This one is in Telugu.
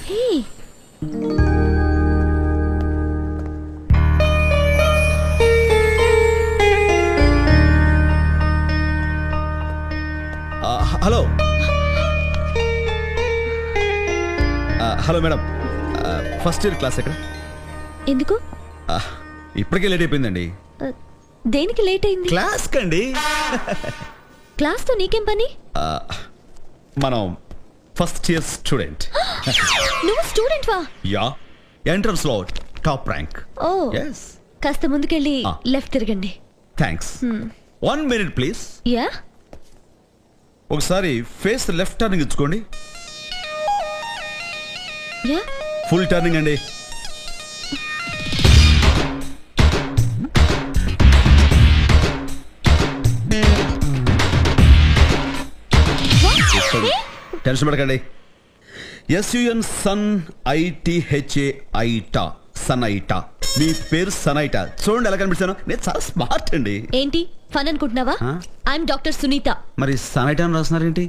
Hey hello hello madam, first year class ఎక్కడ? ఎందుకు? ఇప్పటికే లేట్ అయిపోయిందండి. దేనికి లేట్ అయింది? క్లాస్ కండి. క్లాస్ తో నీకేం పని? మనం ఫస్ట్ ఇయర్ స్టూడెంట్. నువ్వు స్టూడెంట్ వా? యా, ఎంట్రన్స్ లో టాప్ ర్యాంక్. Oh yes. కాస్త ముందుకెళ్ళి లెఫ్ట్ తిరగండి. థ్యాంక్స్. 1 minute please. యా, ఒకసారి ఫేస్ లెఫ్ట్ టర్నింగ్ ఇచ్చుకోండి. యా, ఫుల్ టర్నింగ్ అండి. టెన్షన్ పడకండి. SUN సన్ ITHA ఐటా, సన్ ఐటా. మీ పేరు సనైటా. చూడండి ఎలా కనిపిస్తాను. నేను చాలా స్మార్ట్ అండి. ఏంటి ఫన్ అనుకుంటున్నావా? I'm doctor Sunitha. మరి సనైటా అని రాస్తున్నారేంటి?